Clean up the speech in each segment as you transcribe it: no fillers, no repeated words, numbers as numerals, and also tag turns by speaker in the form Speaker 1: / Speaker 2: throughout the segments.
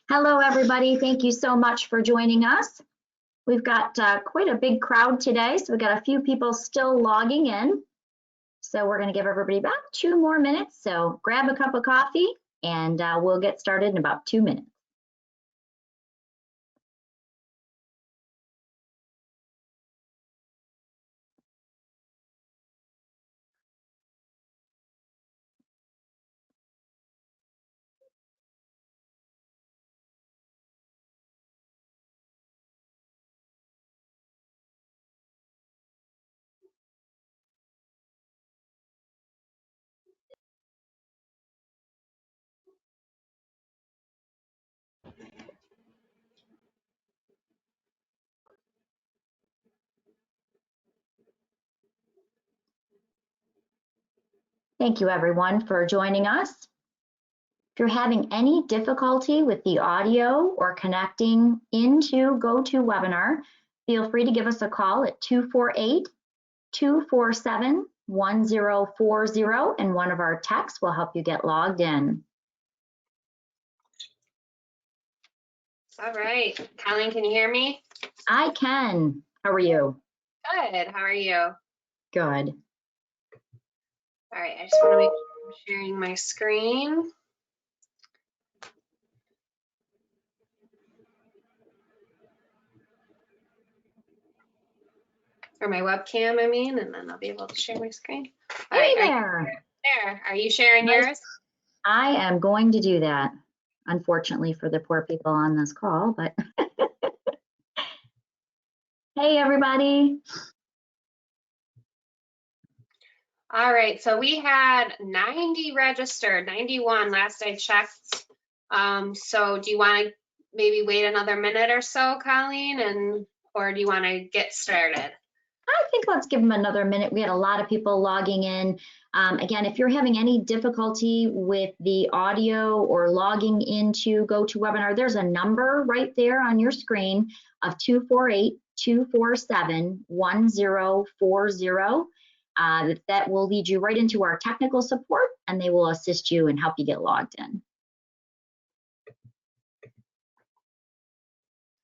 Speaker 1: Hello, everybody. Thank you so much for joining us. We've got quite a big crowd today, so we've got a few people still logging in. So we're going to give everybody about 2 more minutes. So grab a cup of coffee and we'll get started in about 2 minutes. Thank you, everyone, for joining us. If you're having any difficulty with the audio or connecting into GoToWebinar, feel free to give us a call at 248-247-1040, and one of our techs will help you get logged in.
Speaker 2: All right, Colleen, can you hear me?
Speaker 1: I can. How are you?
Speaker 2: Good, how are you?
Speaker 1: Good.
Speaker 2: All right, I just want to make sure I'm sharing my screen. Or my webcam, I mean, and then I'll be able to share my screen. All
Speaker 1: Hey
Speaker 2: right,
Speaker 1: there.
Speaker 2: Are you sharing yours?
Speaker 1: I am going to do that, unfortunately for the poor people on this call, but hey, everybody.
Speaker 2: All right, so we had 90 registered, 91 last I checked. So do you want to maybe wait another minute or so, Colleen, or do you want to get started?
Speaker 1: I think let's give them another minute. We had a lot of people logging in. Again, if you're having any difficulty with the audio or logging into GoToWebinar, there's a number right there on your screen of 248-247-1040. That will lead you right into our technical support, and they will assist you and help you get logged in.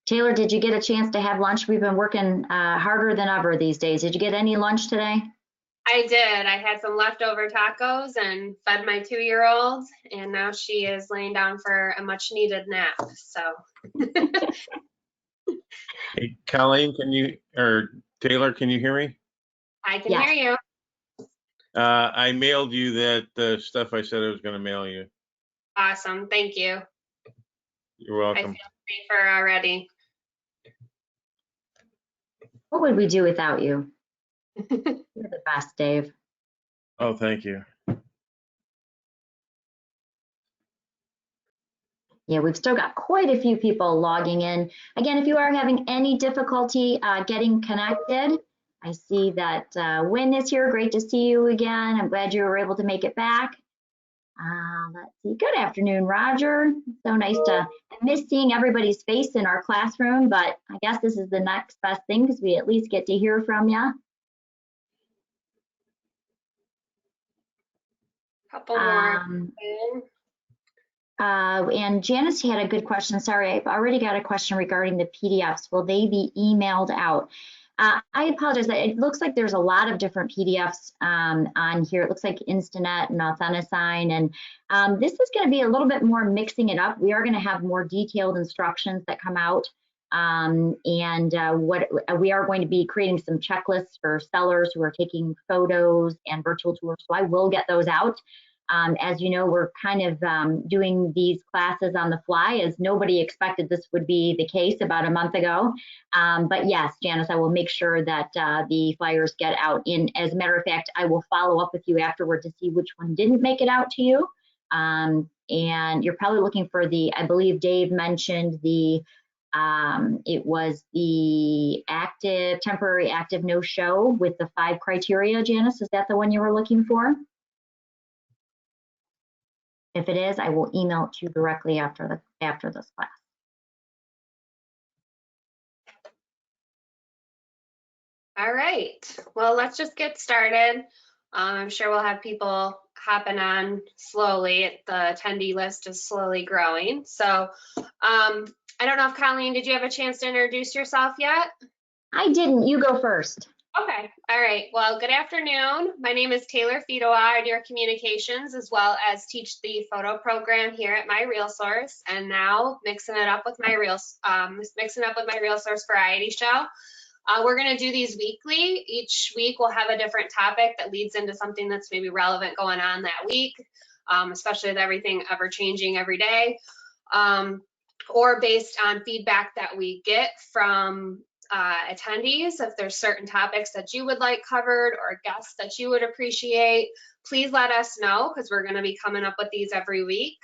Speaker 1: Taylor, did you get a chance to have lunch? We've been working harder than ever these days. Did you get any lunch today?
Speaker 2: I did. I had some leftover tacos and fed my 2-year-old, and now she is laying down for a much needed nap. So.
Speaker 3: Hey, Colleen, Taylor, can you hear me?
Speaker 2: I can hear you.
Speaker 3: I mailed you that stuff I said I was going to mail you.
Speaker 2: Awesome. Thank you.
Speaker 3: You're welcome.
Speaker 2: I feel safer already.
Speaker 1: What would we do without you? You're the best, Dave.
Speaker 3: Oh, thank you.
Speaker 1: Yeah, we've still got quite a few people logging in. Again, if you are having any difficulty getting connected, I see that Wynn is here. Great to see you again. I'm glad you were able to make it back. Let's see. Good afternoon, Roger. So nice I miss seeing everybody's face in our classroom, but I guess this is the next best thing because we at least get to hear from you.
Speaker 2: Couple more.
Speaker 1: And Janice had a good question. Sorry, I've already got a question regarding the PDFs. Will they be emailed out? I apologize. It looks like there's a lot of different PDFs on here. It looks like Instanet and Authentisign. And this is going to be a little bit more mixing it up. We are going to have more detailed instructions that come out. What we are going to be creating some checklists for sellers who are taking photos and virtual tours. So I will get those out. As you know, we're kind of doing these classes on the fly, as nobody expected this would be the case about a month ago. But yes, Janice, I will make sure that the flyers get out. As a matter of fact, I will follow up with you afterward to see which one didn't make it out to you. And you're probably looking for I believe Dave mentioned it was the temporary active no show with the 5 criteria, Janice. Is that the one you were looking for? If it is, I will email it to you directly after this class.
Speaker 2: All right. Well, let's just get started. I'm sure we'll have people hopping on slowly. The attendee list is slowly growing. So I don't know if Colleen, did you have a chance to introduce yourself yet?
Speaker 1: I didn't. You go first.
Speaker 2: Okay. All right. Well, good afternoon. My name is Taylor Fidoa. I do communications as well as teach the photo program here at MiRealSource, and now mixing it up with MiRealSource variety show. We're going to do these weekly. Each week we'll have a different topic that leads into something that's maybe relevant going on that week, especially with everything ever changing every day, or based on feedback that we get from attendees. If there's certain topics that you would like covered or guests that you would appreciate, please let us know, because we're going to be coming up with these every week,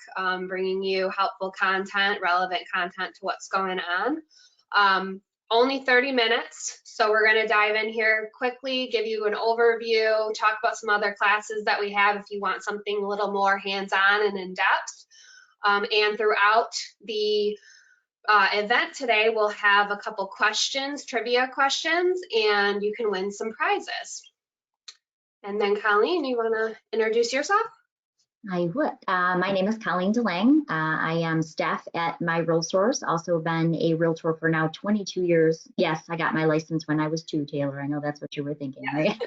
Speaker 2: bringing you helpful content, relevant content to what's going on. Only 30 minutes, so we're going to dive in here quickly, give you an overview, talk about some other classes that we have if you want something a little more hands-on and in-depth. And throughout the event today, we'll have a couple questions, trivia questions, and you can win some prizes. And then Colleen, you want to introduce yourself?
Speaker 1: I would. My name is Colleen DeLang. I am staff at MiRealSource, also been a realtor for now 22 years. Yes, I got my license when I was 2, Taylor. I know that's what you were thinking, right?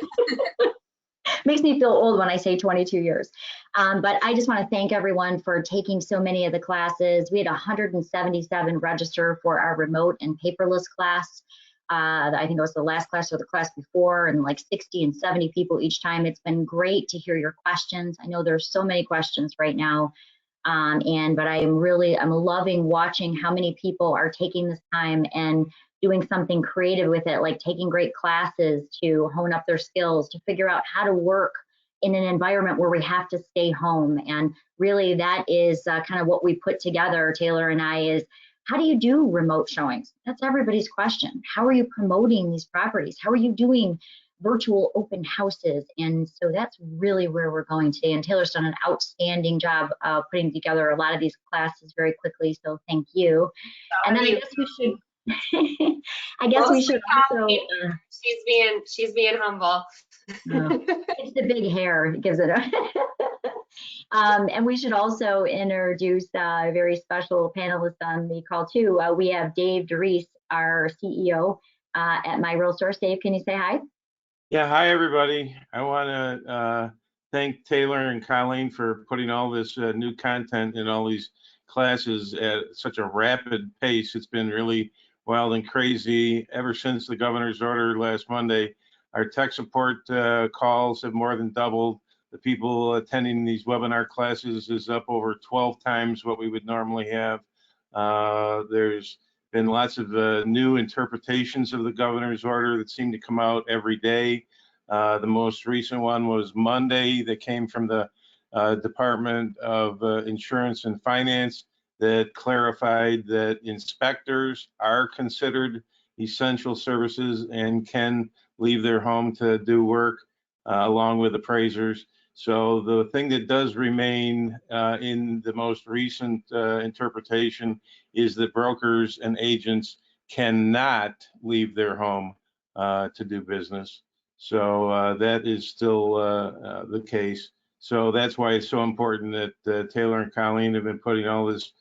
Speaker 1: Makes me feel old when I say 22 years. But I just want to thank everyone for taking so many of the classes. We had 177 register for our remote and paperless class. I think it was the last class or the class before, and like 60 and 70 people each time. It's been great to hear your questions. I know there's so many questions right now. But I'm loving watching how many people are taking this time and doing something creative with it, like taking great classes to hone up their skills, to figure out how to work in an environment where we have to stay home. And really that is kind of what we put together, Taylor and I, is how do you do remote showings? That's everybody's question. How are you promoting these properties? How are you doing virtual open houses? And so that's really where we're going today. And Taylor's done an outstanding job putting together a lot of these classes very quickly. So thank you. And then I guess we should, we should also.
Speaker 2: She's being humble.
Speaker 1: It's the big hair, it gives it a. And we should also introduce a very special panelist on the call too. We have Dave DeReese, our CEO at MiRealSource. Dave, can you say hi?
Speaker 3: Yeah, hi everybody. I want to thank Taylor and Colleen for putting all this new content in all these classes at such a rapid pace. It's been really wild and crazy ever since the governor's order last Monday. Our tech support calls have more than doubled. The people attending these webinar classes is up over 12 times what we would normally have. There's been lots of new interpretations of the governor's order that seem to come out every day. The most recent one was Monday that came from the Department of Insurance and Finance that clarified that inspectors are considered essential services and can leave their home to do work along with appraisers. So the thing that does remain in the most recent interpretation is that brokers and agents cannot leave their home to do business. So that is still the case. So that's why it's so important that Taylor and Colleen have been putting all this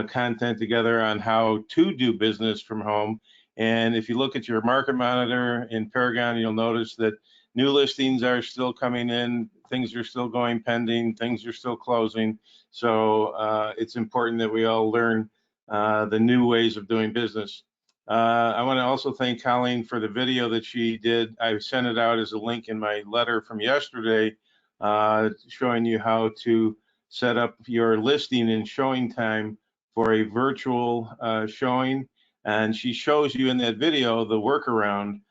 Speaker 3: content together on how to do business from home. And if you look at your market monitor in Paragon, you'll notice that new listings are still coming in, things are still going pending, things are still closing. So it's important that we all learn the new ways of doing business. I want to also thank Colleen for the video that she did. I sent it out as a link in my letter from yesterday, showing you how to set up your listing and showing time for a virtual showing. And she shows you in that video the workaround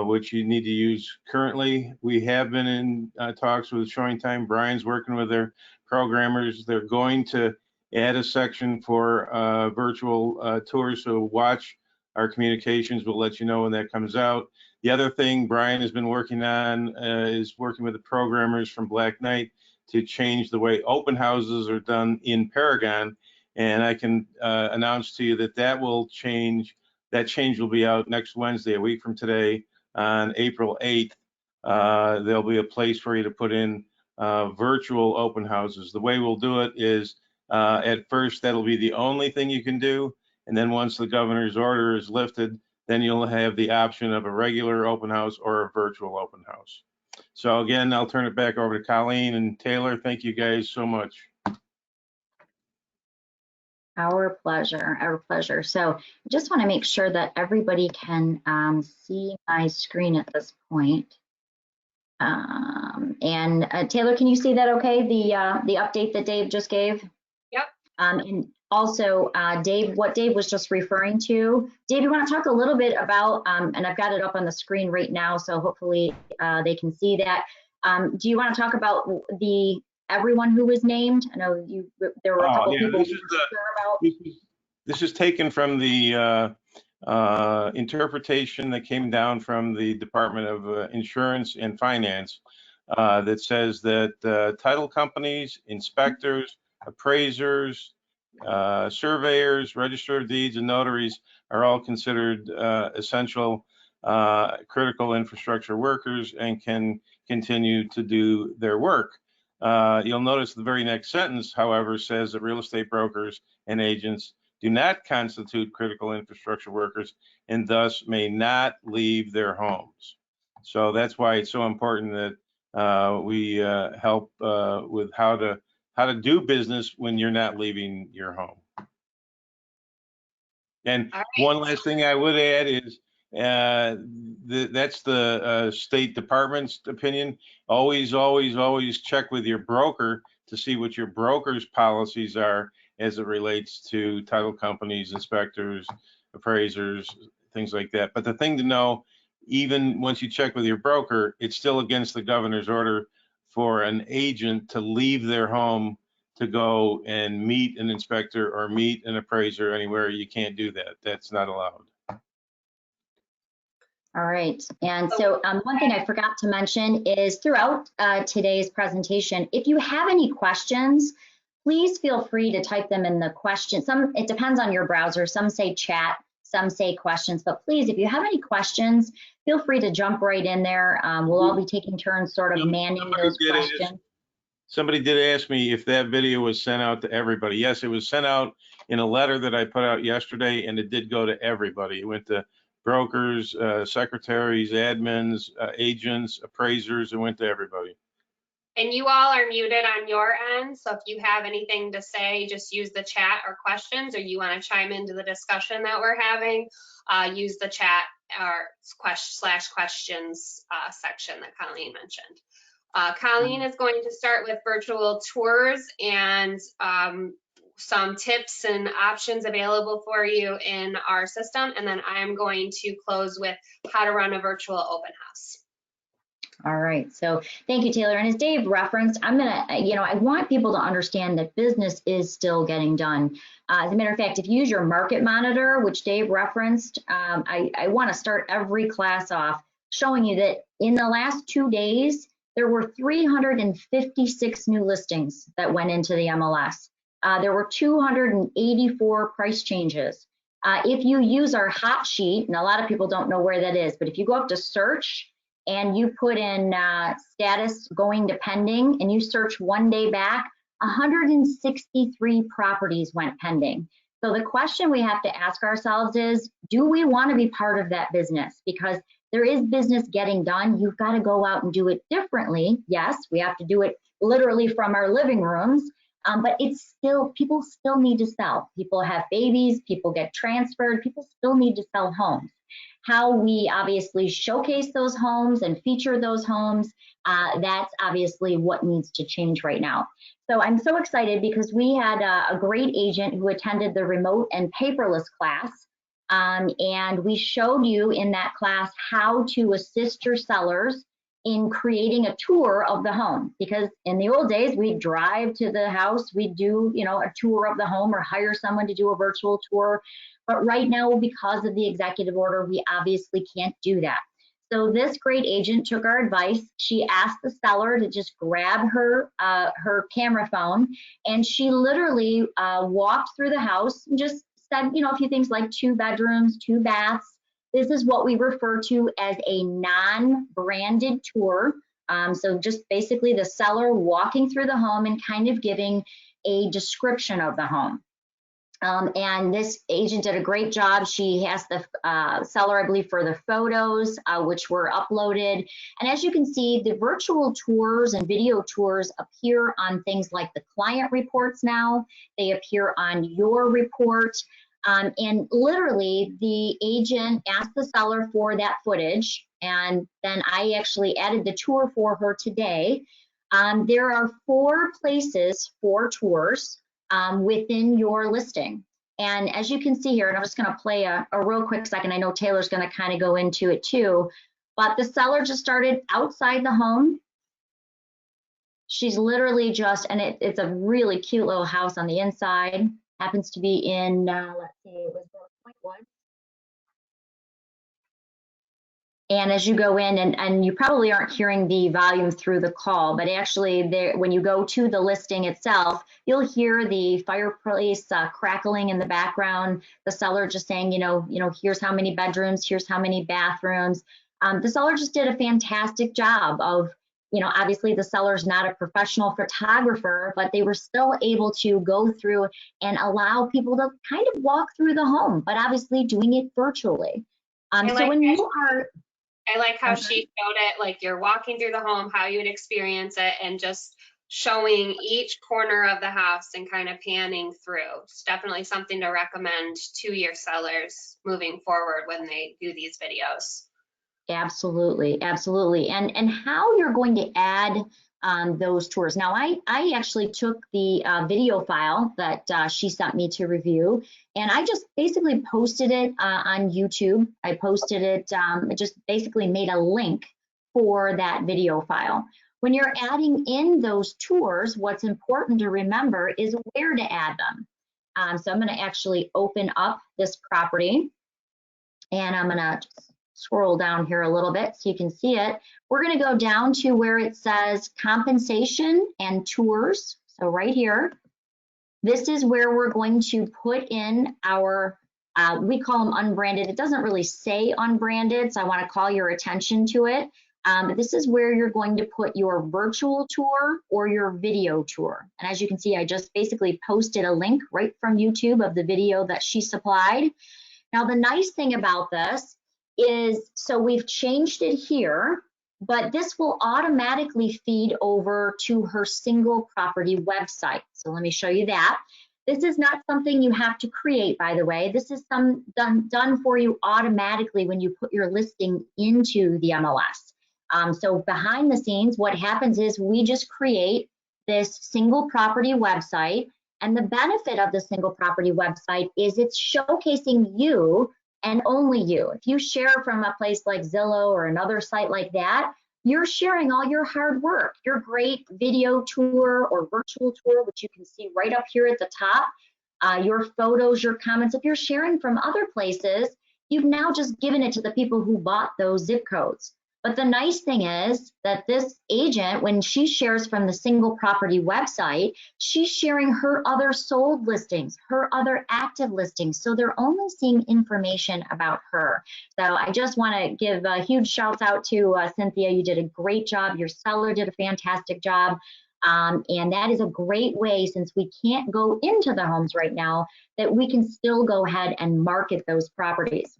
Speaker 3: which you need to use. Currently, we have been in talks with Showing Time. Brian's working with their programmers. They're going to add a section for virtual tours, so watch our communications. We'll let you know when that comes out. The other thing Brian has been working on is working with the programmers from Black Knight to change the way open houses are done in Paragon. And I can announce to you that that will change. That change will be out next Wednesday, a week from today, on April 8th. There'll be a place for you to put in virtual open houses. The way we'll do it is at first that'll be the only thing you can do, and then once the governor's order is lifted, then you'll have the option of a regular open house or a virtual open house. So again, I'll turn it back over to Colleen and Taylor. Thank you guys so much.
Speaker 1: Our pleasure, our pleasure. So I just want to make sure that everybody can see my screen at this point. And Taylor, can you see that okay? The update that Dave just gave?
Speaker 2: Yep.
Speaker 1: And also, Dave, what Dave was just referring to. Dave, you want to talk a little bit about, and I've got it up on the screen right now, so hopefully they can see that. Do you want to talk about everyone who was named? I know there were a couple people
Speaker 3: this is taken from the interpretation that came down from the Department of Insurance and Finance that says that title companies, inspectors, appraisers, surveyors, register of deeds, and notaries are all considered essential critical infrastructure workers and can continue to do their work. You'll notice the very next sentence, however, says that real estate brokers and agents do not constitute critical infrastructure workers and thus may not leave their homes. So that's why it's so important that we help with how to do business when you're not leaving your home. And one last thing I would add is that's the State Department's opinion. Always check with your broker to see what your broker's policies are as it relates to title companies, inspectors, appraisers, things like that. But the thing to know, even once you check with your broker, it's still against the governor's order for an agent to leave their home to go and meet an inspector or meet an appraiser anywhere. You can't do that. That's not allowed.
Speaker 1: All right, and so one thing I forgot to mention is throughout today's presentation, if you have any questions, please feel free to type them in the question. It depends on your browser. Some say chat, some say questions, but please, if you have any questions, feel free to jump right in there. We'll all be taking turns sort of manning those questions.
Speaker 3: Somebody did ask me if that video was sent out to everybody. Yes, it was sent out in a letter that I put out yesterday, and it did go to everybody. It went to brokers, secretaries, admins, agents, appraisers. It went to everybody.
Speaker 2: And you all are muted on your end, so if you have anything to say, just use the chat or questions, or you want to chime into the discussion that we're having, use the chat or /questions section that Colleen mentioned. Colleen is going to start with virtual tours and some tips and options available for you in our system, and then I'm going to close with how to run a virtual open house.
Speaker 1: All right, so thank you, Taylor. And as Dave referenced, I want people to understand that business is still getting done. As a matter of fact, if you use your market monitor, which Dave referenced, I want to start every class off showing you that in the last 2 days, there were 356 new listings that went into the MLS. There were 284 price changes. If you use our hot sheet, and a lot of people don't know where that is, but if you go up to search, and you put in status going to pending, and you search 1 day back, 163 properties went pending. So the question we have to ask ourselves is, do we want to be part of that business? Because there is business getting done. You've got to go out and do it differently. Yes, we have to do it literally from our living rooms, but it's still, people still need to sell. People have babies, people get transferred, people still need to sell homes. How we obviously showcase those homes and feature those homes, that's obviously what needs to change right now. So I'm so excited because we had a great agent who attended the remote and paperless class, and we showed you in that class how to assist your sellers in creating a tour of the home. Because in the old days, we'd drive to the house, we'd do a tour of the home or hire someone to do a virtual tour. But right now, because of the executive order, we obviously can't do that. So this great agent took our advice. She asked the seller to just grab her camera phone, and she literally walked through the house and just said, a few things like 2 bedrooms, 2 baths. This is what we refer to as a non-branded tour. So just basically the seller walking through the home and kind of giving a description of the home. And this agent did a great job. She asked the seller, I believe, for the photos, which were uploaded. And as you can see, the virtual tours and video tours appear on things like the client reports now. They appear on your report. And literally, the agent asked the seller for that footage. And then I actually added the tour for her today. There are 4 places for tours within your listing. And as you can see here, and I'm just going to play a real quick second. I know Taylor's going to kind of go into it too, but the seller just started outside the home. She's literally just, and it's a really cute little house on the inside. Happens to be in, let's see, it was Point One. And as you go in, and you probably aren't hearing the volume through the call, but actually there, when you go to the listing itself, you'll hear the fireplace crackling in the background, the seller just saying, here's how many bedrooms, here's how many bathrooms. The seller just did a fantastic job of, obviously the seller's not a professional photographer, but they were still able to go through and allow people to kind of walk through the home, but obviously doing it virtually. So when you are...
Speaker 2: I like how she showed it, like you're walking through the home, how you would experience it, and just showing each corner of the house and kind of panning through. It's definitely something to recommend to your sellers moving forward when they do these videos.
Speaker 1: Absolutely, absolutely. And how you're going to add those tours. Now, I actually took the video file that she sent me to review, and I just basically posted it on YouTube. I posted it, it just basically made a link for that video file. When you're adding in those tours, what's important to remember is where to add them. So I'm going to actually open up this property, and I'm going to scroll down here a little bit so you can see it. We're going to go down to where it says compensation and tours. So right here, this is where we're going to put in our, we call them unbranded. It doesn't really say unbranded, so I want to call your attention to it. But this is where you're going to put your virtual tour or your video tour. And as you can see, I just basically posted a link right from YouTube of the video that she supplied. Now, the nice thing about this is, so we've changed it here, but this will automatically feed over to her single property website. So let me show you that. This is not something you have to create, by the way. This is done for you automatically when you put your listing into the MLS. So behind the scenes, what happens is we just create this single property website, and the benefit of the single property website is it's showcasing you and only you. If you share from a place like Zillow or another site like that, you're sharing all your hard work, your great video tour or virtual tour, which you can see right up here at the top, your photos, your comments. If you're sharing from other places, you've now just given it to the people who bought those zip codes. But the nice thing is that this agent, when she shares from the single property website, she's sharing her other sold listings, her other active listings. So they're only seeing information about her. So I just want to give a huge shout out to Cynthia. You did a great job. Your seller did a fantastic job. And that is a great way, since we can't go into the homes right now, that we can still go ahead and market those properties.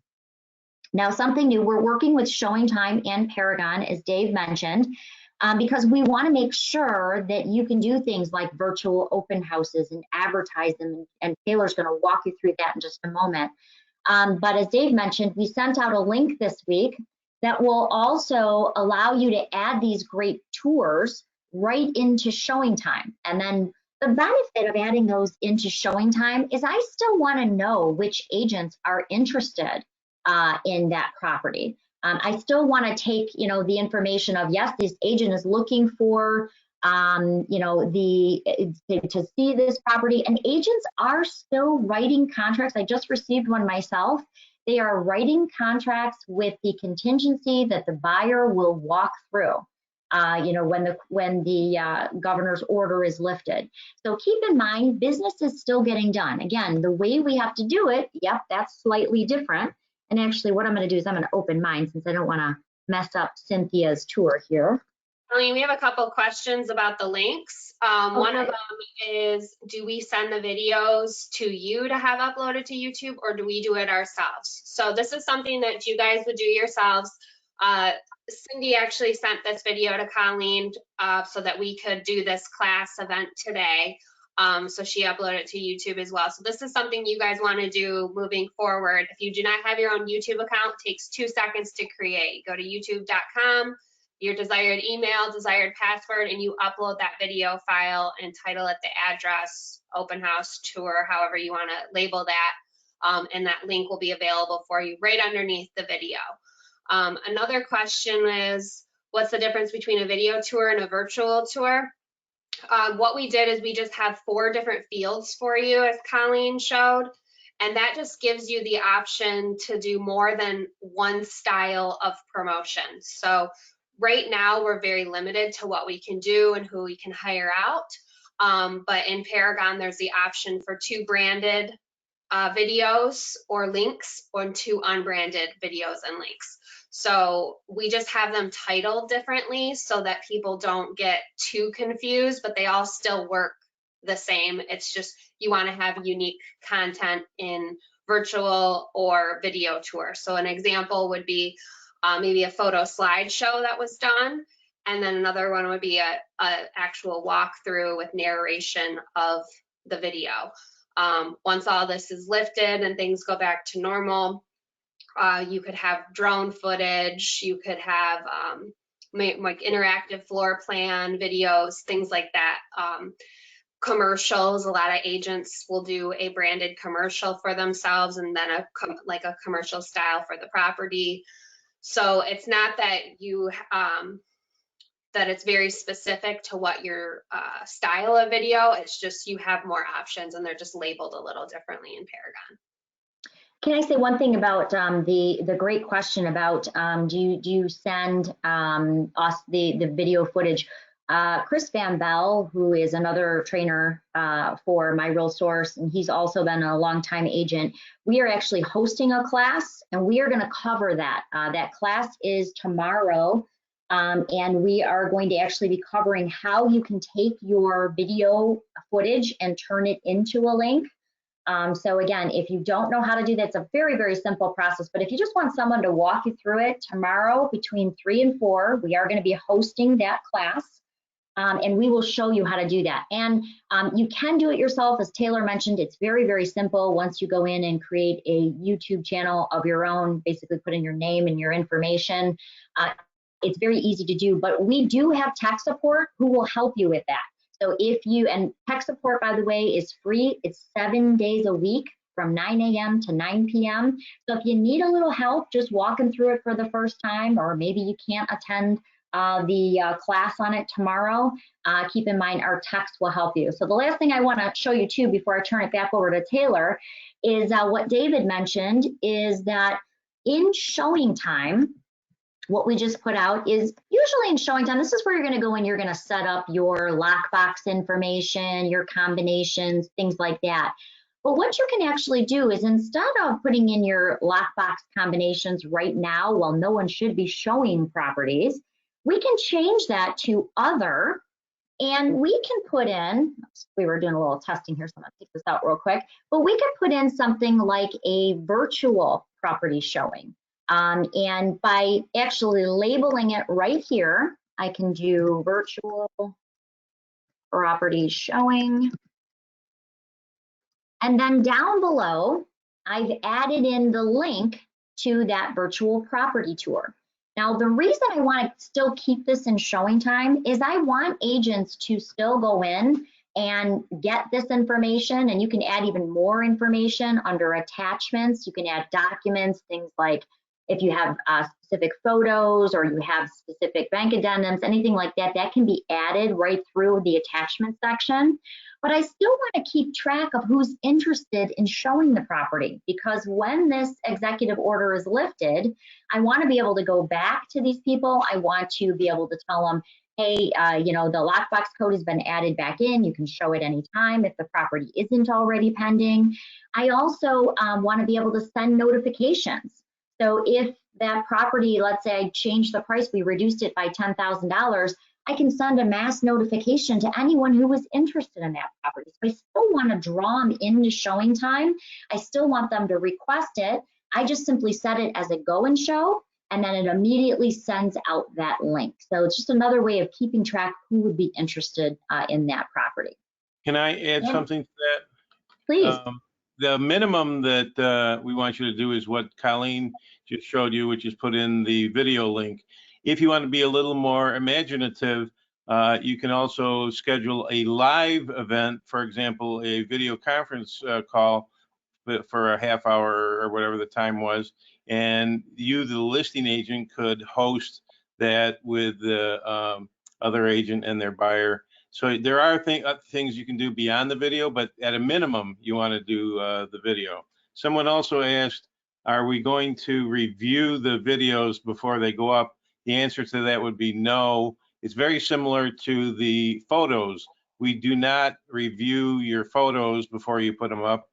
Speaker 1: Now, something new, we're working with Showing Time and Paragon, as Dave mentioned, because we want to make sure that you can do things like virtual open houses and advertise them, and Taylor's going to walk you through that in just a moment. But as Dave mentioned, we sent out a link this week that will also allow you to add these great tours right into Showing Time. And then the benefit of adding those into Showing Time is I still want to know which agents are interested in that property. I still want to take, the information of, yes, this agent is looking for, to see this property, and agents are still writing contracts. I just received one myself. They are writing contracts with the contingency that the buyer will walk through, when the governor's order is lifted. So keep in mind, business is still getting done. Again, the way we have to do it, yep, that's slightly different. And actually what I'm going to do is I'm going to open mine, since I don't want to mess up Cynthia's tour here.
Speaker 2: Colleen, we have a couple questions about the links. One of them is, do we send the videos to you to have uploaded to YouTube, or do we do it ourselves? So this is something that you guys would do yourselves. Cindy actually sent this video to Colleen so that we could do this class event today. So she uploaded it to YouTube as well. So this is something you guys want to do moving forward. If you do not have your own YouTube account, it takes 2 seconds to create. Go to youtube.com, your desired email, desired password, and you upload that video file and title it the address, open house, tour, however you want to label that. And that link will be available for you right underneath the video. Another question is, what's the difference between a video tour and a virtual tour? What we did is we just have 4 different fields for you, as Colleen showed, and that just gives you the option to do more than one style of promotion. So right now we're very limited to what we can do and who we can hire out, but in Paragon there's the option for 2 branded videos or links, or 2 unbranded videos and links. So we just have them titled differently so that people don't get too confused, but they all still work the same. It's just you want to have unique content in virtual or video tour. So an example would be maybe a photo slideshow that was done, and then another one would be a actual walkthrough with narration of the video. Once all this is lifted and things go back to normal, you could have drone footage, you could have like interactive floor plan videos, things like that. Commercials, a lot of agents will do a branded commercial for themselves and then like a commercial style for the property. So it's not that you that it's very specific to what your style of video. It's just you have more options and they're just labeled a little differently in Paragon.
Speaker 1: Can I say one thing about the great question about do you send us the video footage? Chris Van Bell, who is another trainer for MiRealSource, and he's also been a longtime agent. We are actually hosting a class, and we are going to cover that. That class is tomorrow, and we are going to actually be covering how you can take your video footage and turn it into a link. So again, if you don't know how to do that, it's a very, very simple process. But if you just want someone to walk you through it, tomorrow between 3 and 4, we are going to be hosting that class. And we will show you how to do that. And you can do it yourself. As Taylor mentioned, it's very, very simple. Once you go in and create a YouTube channel of your own, basically put in your name and your information, it's very easy to do. But we do have tech support who will help you with that. So if you, and tech support, by the way, is free. It's 7 days a week from 9 a.m. to 9 p.m. So if you need a little help just walking through it for the first time, or maybe you can't attend the class on it tomorrow, keep in mind our text will help you. So the last thing I want to show you too before I turn it back over to Taylor is what David mentioned, is that in showing time, what we just put out is usually in showing time, this is where you're going to go and you're going to set up your lockbox information, your combinations, things like that. But what you can actually do is, instead of putting in your lockbox combinations right now, while no one should be showing properties, we can change that to other, and we can put in, we were doing a little testing here, so I'm going to take this out real quick, but we can put in something like a virtual property showing. And by actually labeling it right here, I can do virtual property showing. And then down below, I've added in the link to that virtual property tour. Now, the reason I want to still keep this in showing time is I want agents to still go in and get this information, and you can add even more information under attachments. You can add documents, things like if you have specific photos or you have specific bank addendums, anything like that, that can be added right through the attachment section. But I still want to keep track of who's interested in showing the property, because when this executive order is lifted, I want to be able to go back to these people. I want to be able to tell them, hey, you know, the lockbox code has been added back in. You can show it anytime if the property isn't already pending. I also want to be able to send notifications. So if that property, let's say I changed the price, we reduced it by $10,000, I can send a mass notification to anyone who was interested in that property. So I still want to draw them into showing time. I still want them to request it. I just simply set it as a go and show, and then it immediately sends out that link. So it's just another way of keeping track who would be interested in that property.
Speaker 3: Can I add something to that?
Speaker 1: Please.
Speaker 3: The minimum that we want you to do is what Colleen just showed you, which is put in the video link. If you want to be a little more imaginative, you can also schedule a live event, for example, a video conference call for a half hour or whatever the time was, and you, the listing agent, could host that with the other agent and their buyer. So there are things you can do beyond the video, but at a minimum, you want to do the video. Someone also asked, are we going to review the videos before they go up? The answer to that would be no. It's very similar to the photos. We do not review your photos before you put them up.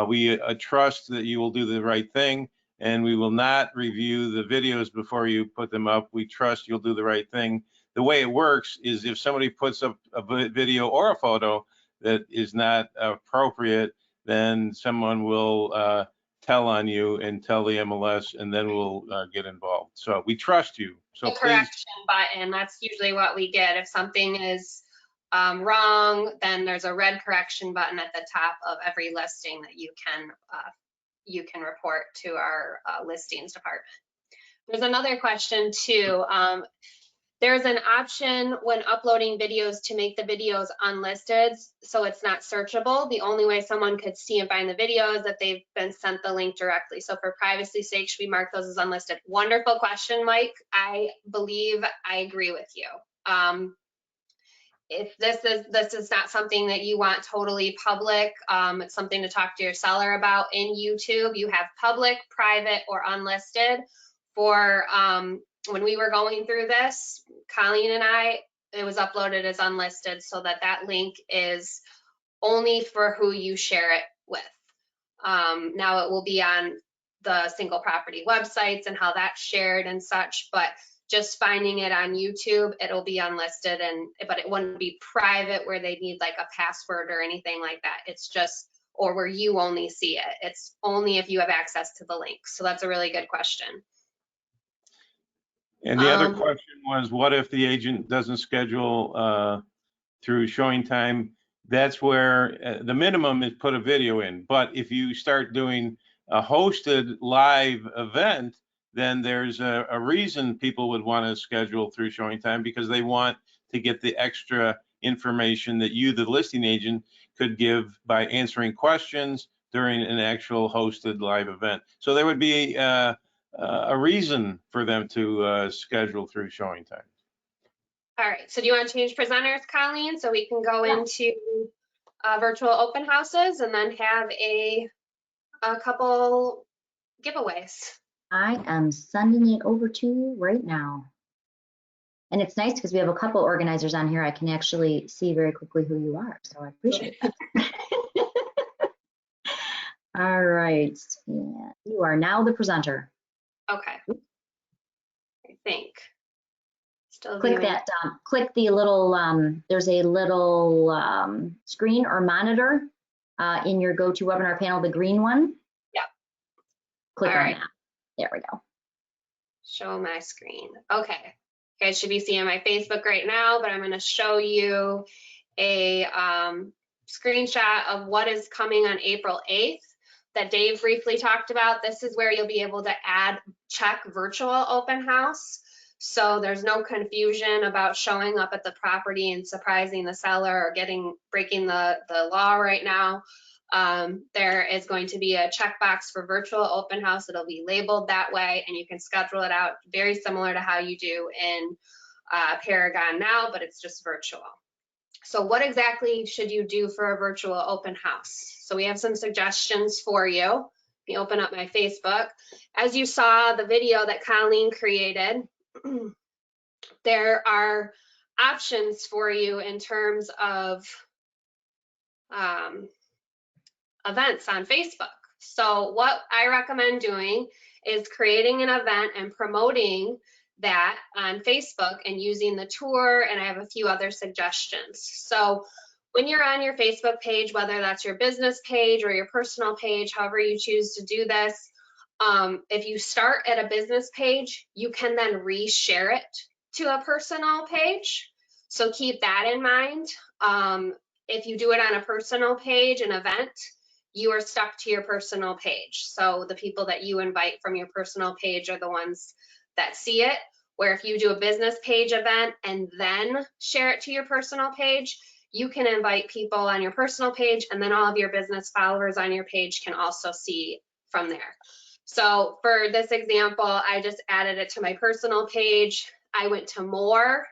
Speaker 3: We trust that you will do the right thing, and we will not review the videos before you put them up. We trust you'll do the right thing. The way it works is if somebody puts up a video or a photo that is not appropriate, then someone will tell on you and tell the MLS, and then we'll get involved. So we trust you. So
Speaker 2: the correction button, that's usually what we get. If something is wrong, then there's a red correction button at the top of every listing that you can report to our listings department. There's another question too. There's an option when uploading videos to make the videos unlisted, so it's not searchable. The only way someone could see and find the video is that they've been sent the link directly. So for privacy's sake, should we mark those as unlisted? Wonderful question, Mike. I believe I agree with you. If this is not something that you want totally public, it's something to talk to your seller about in YouTube. You have public, private, or unlisted. For when we were going through this, Colleen and I, it was uploaded as unlisted so that that link is only for who you share it with. Now it will be on the single property websites and how that's shared and such, but just finding it on YouTube, it'll be unlisted, but it wouldn't be private where they need like a password or anything like that. It's just, or where you only see it. It's only if you have access to the link. So that's a really good question.
Speaker 3: And the other question was, what if the agent doesn't schedule through showing time? That's where the minimum is put a video in. But if you start doing a hosted live event, then there's a reason people would want to schedule through showing time, because they want to get the extra information that you, the listing agent, could give by answering questions during an actual hosted live event. So there would be a reason for them to schedule through showing time.
Speaker 2: All right, so do you want to change presenters, Colleen, so we can go into virtual open houses and then have a couple giveaways?
Speaker 1: I am sending it over to you right now. And it's nice because we have a couple organizers on here. I can actually see very quickly who you are, so I appreciate that. All right, yeah, you are now the presenter.
Speaker 2: Okay, I think. Still
Speaker 1: Click
Speaker 2: viewing.
Speaker 1: that, click the little, there's a little screen or monitor in your GoToWebinar panel, the green one.
Speaker 2: Yep.
Speaker 1: Click
Speaker 2: All
Speaker 1: on
Speaker 2: right.
Speaker 1: that. There we go.
Speaker 2: Show my screen. Okay. You guys should be seeing my Facebook right now, but I'm going to show you a screenshot of what is coming on April 8th that Dave briefly talked about. This is where you'll be able to check virtual open house. So there's no confusion about showing up at the property and surprising the seller or breaking the law right now. There is going to be a checkbox for virtual open house. It'll be labeled that way, and you can schedule it out very similar to how you do in Paragon now, but it's just virtual. So what exactly should you do for a virtual open house? So we have some suggestions for you. Let me open up my Facebook. As you saw the video that Colleen created, there are options for you in terms of events on Facebook. So what I recommend doing is creating an event and promoting that on Facebook and using the tour, and I have a few other suggestions. So when you're on your Facebook page, whether that's your business page or your personal page, however you choose to do this, if you start at a business page, you can then reshare it to a personal page. So keep that in mind. If you do it on a personal page, an event, you are stuck to your personal page. So the people that you invite from your personal page are the ones that see it. Where if you do a business page event and then share it to your personal page, you can invite people on your personal page, and then all of your business followers on your page can also see from there. So for this example, I just added it to my personal page. I went to more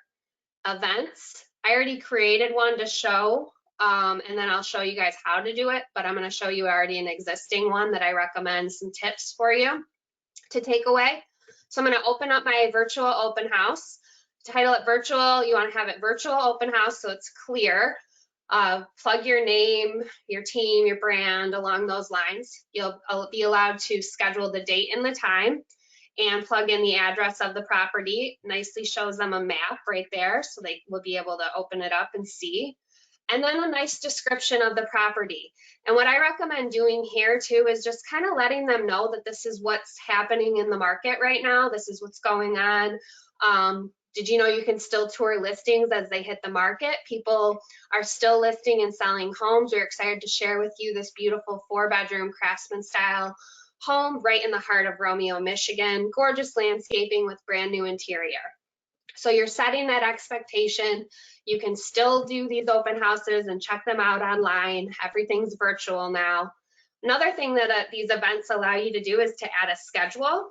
Speaker 2: events. I already created one to show, and then I'll show you guys how to do it, but I'm going to show you already an existing one that I recommend some tips for you to take away. So I'm going to open up my virtual open house. Title it virtual. You want to have it virtual open house so it's clear. Plug your name, your team, your brand along those lines. You'll be allowed to schedule the date and the time and plug in the address of the property. Nicely shows them a map right there so they will be able to open it up and see. And then a nice description of the property. And what I recommend doing here too is just kind of letting them know that this is what's happening in the market right now. This is what's going on. Did you know you can still tour listings as they hit the market? People are still listing and selling homes. We're excited to share with you this beautiful 4-bedroom craftsman style home right in the heart of Romeo, Michigan. Gorgeous landscaping with brand new interior. So you're setting that expectation. You can still do these open houses and check them out online. Everything's virtual now. Another thing that these events allow you to do is to add a schedule.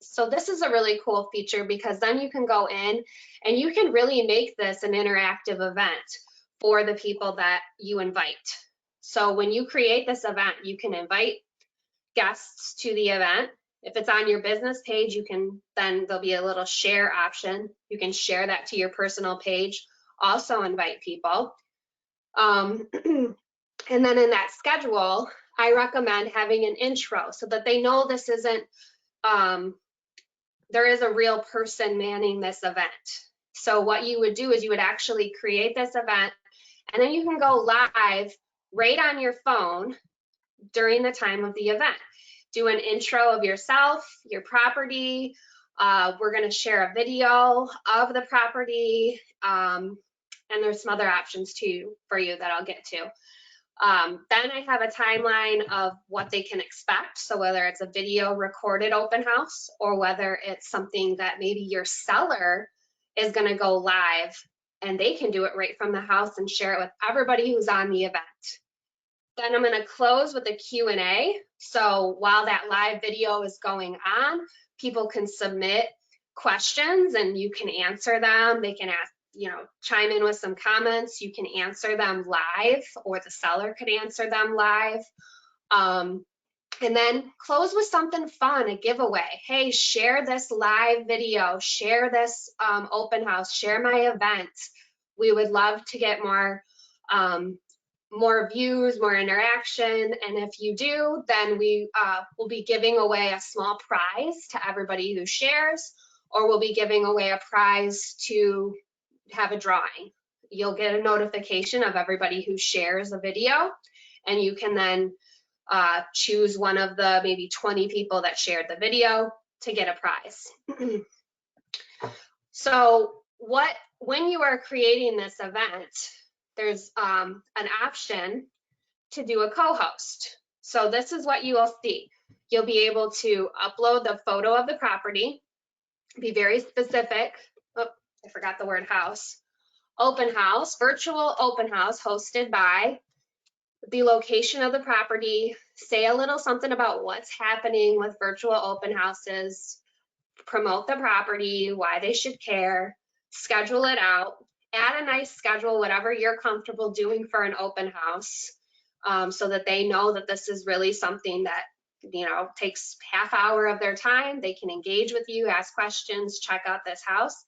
Speaker 2: So this is a really cool feature because then you can go in and you can really make this an interactive event for the people that you invite. So when you create this event, you can invite guests to the event. If it's on your business page, you can then there'll be a little share option. You can share that to your personal page, also invite people. And then in that schedule, I recommend having an intro so that they know this isn't, there is a real person manning this event. So what you would do is you would actually create this event and then you can go live right on your phone during the time of the event. Do an intro of yourself, your property. We're going to share a video of the property. And there's some other options too for you that I'll get to. Then I have a timeline of what they can expect. So whether it's a video recorded open house or whether it's something that maybe your seller is going to go live and they can do it right from the house and share it with everybody who's on the event. Then I'm going to close with a Q&A. So while that live video is going on, people can submit questions and you can answer them. They can ask, chime in with some comments. You can answer them live, or the seller could answer them live. And then close with something fun, a giveaway. Hey, share this live video, share this open house, share my event. We would love to get more views, more interaction, and if you do, then we will be giving away a small prize to everybody who shares, or we'll be giving away a prize to have a drawing. You'll get a notification of everybody who shares a video, and you can then choose one of the maybe 20 people that shared the video to get a prize. So when you are creating this event, there's an option to do a co-host. So this is what you will see. You'll be able to upload the photo of the property, be very specific. Oh, I forgot the word house. Open house, virtual open house hosted by the location of the property. Say a little something about what's happening with virtual open houses, promote the property, why they should care, schedule it out. Add a nice schedule, whatever you're comfortable doing for an open house, so that they know that this is really something that, takes half hour of their time. They can engage with you, ask questions, check out this house.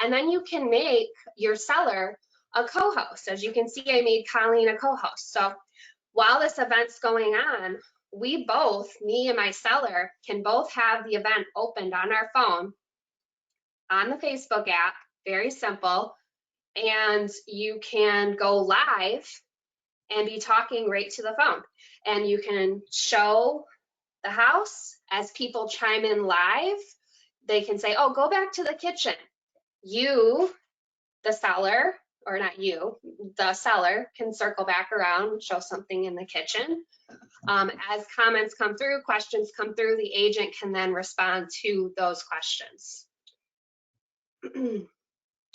Speaker 2: And then you can make your seller a co-host. As you can see, I made Colleen a co-host. So while this event's going on, we both, me and my seller, can both have the event opened on our phone. on the Facebook app, very simple, and you can go live and be talking right to the phone. And you can show the house as people chime in live. They can say, oh, go back to the kitchen. You, the seller, or not you, the seller can circle back around, show something in the kitchen. As comments come through, questions come through, the agent can then respond to those questions.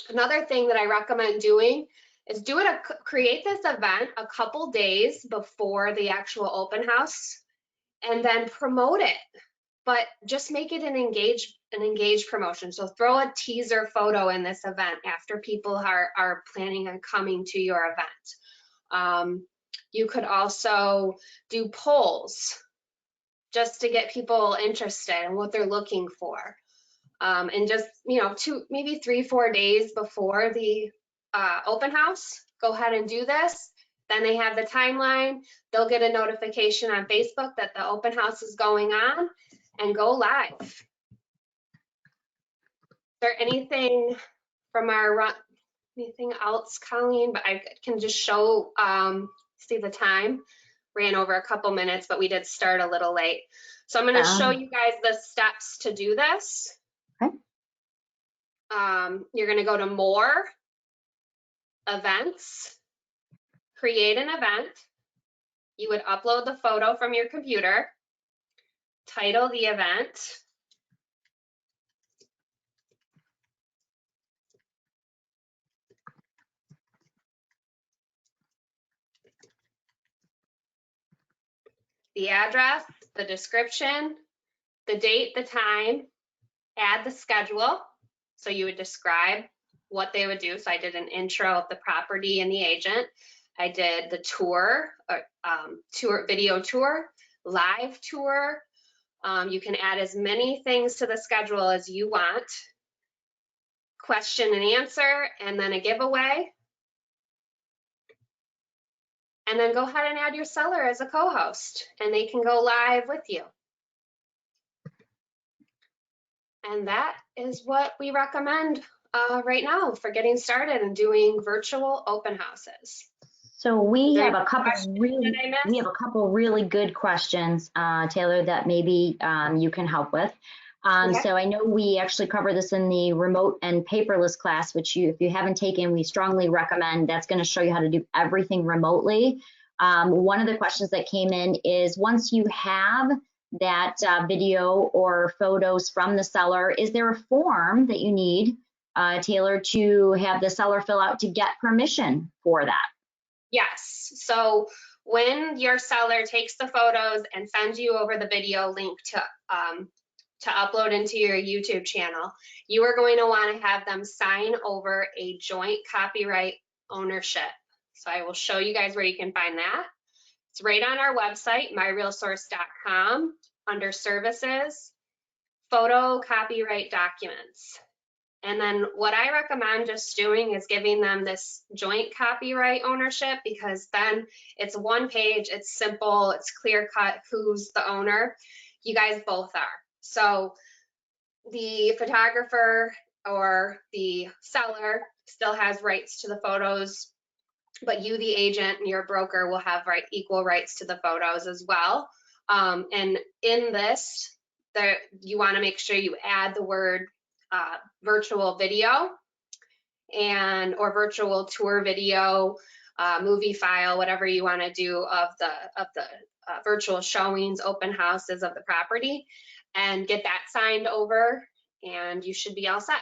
Speaker 2: Another thing that I recommend doing is create this event a couple days before the actual open house and then promote it, but just make it an engaged promotion. So throw a teaser photo in this event after people are planning on coming to your event. You could also do polls just to get people interested in what they're looking for. And just, maybe 3-4 days before the open house, go ahead and do this. Then they have the timeline. They'll get a notification on Facebook that the open house is going on and go live. Is there anything from anything else, Colleen? But I can just show, see the time. Ran over a couple minutes, but we did start a little late. So I'm going to show you guys the steps to do this.
Speaker 1: Okay.
Speaker 2: You're going to go to More, Events, create an event. You would upload the photo from your computer, title the event, the address, the description, the date, the time, add the schedule. So you would describe what they would do. So I did an intro of the property and the agent. I did the tour, video tour, live tour. You can add as many things to the schedule as you want. Question and answer, and then a giveaway. And then go ahead and add your seller as a co-host, and they can go live with you. And that is what we recommend right now for getting started and doing virtual open houses.
Speaker 1: So we have a couple really good questions, Taylor, that maybe you can help with. Okay. So I know we actually cover this in the remote and paperless class, which if you haven't taken, we strongly recommend. That's going to show you how to do everything remotely. One of the questions that came in is, once you have that video or photos from the seller, is there a form that you need, Taylor, to have the seller fill out to get permission for that?
Speaker 2: Yes. So when your seller takes the photos and sends you over the video link to upload into your YouTube channel, you are going to want to have them sign over a joint copyright ownership. So I will show you guys where you can find that. It's right on our website, MiRealSource.com, under Services, Photo Copyright Documents. And then what I recommend just doing is giving them this joint copyright ownership, because then it's one page, it's simple, it's clear cut who's the owner. You guys both are. So the photographer or the seller still has rights to the photos, but you, the agent, and your broker will have equal rights to the photos as well. And in this, you want to make sure you add the word virtual video or virtual tour video, movie file, whatever you want to do of the virtual showings, open houses of the property, and get that signed over, and you should be all set.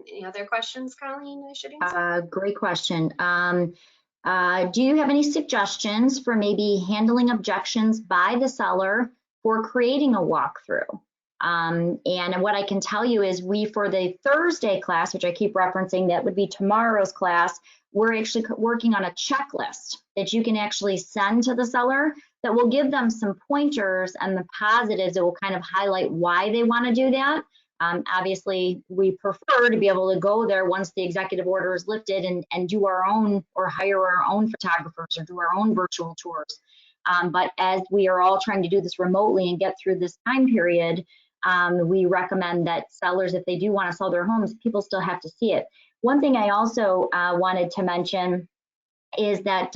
Speaker 2: Any other questions, Colleen, I should answer?
Speaker 1: Great question. Do you have any suggestions for maybe handling objections by the seller for creating a walkthrough? And what I can tell you is, for the Thursday class, which I keep referencing, that would be tomorrow's class, we're actually working on a checklist that you can actually send to the seller that will give them some pointers and the positives that will kind of highlight why they want to do that. Obviously, we prefer to be able to go there once the executive order is lifted and do our own, or hire our own photographers, or do our own virtual tours. But as we are all trying to do this remotely and get through this time period, we recommend that sellers, if they do want to sell their homes, people still have to see it. One thing I also wanted to mention is that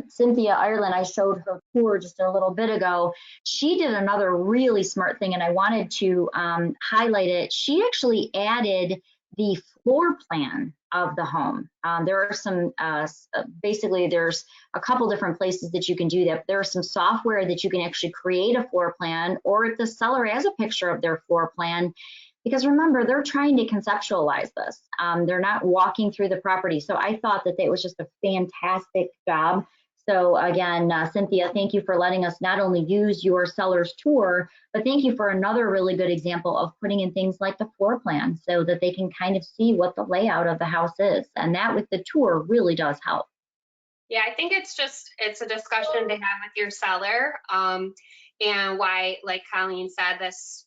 Speaker 1: Cynthia Ireland, I showed her tour just a little bit ago. She did another really smart thing, and I wanted to highlight it. She actually added the floor plan of the home. There are some, basically there's a couple different places that you can do that. There are some software that you can actually create a floor plan, or if the seller has a picture of their floor plan, because remember, they're trying to conceptualize this. They're not walking through the property. So I thought that it was just a fantastic job. So again, Cynthia, thank you for letting us not only use your seller's tour, but thank you for another really good example of putting in things like the floor plan so that they can kind of see what the layout of the house is. And that with the tour really does help.
Speaker 2: Yeah, I think it's a discussion to have with your seller, and why, like Colleen said, this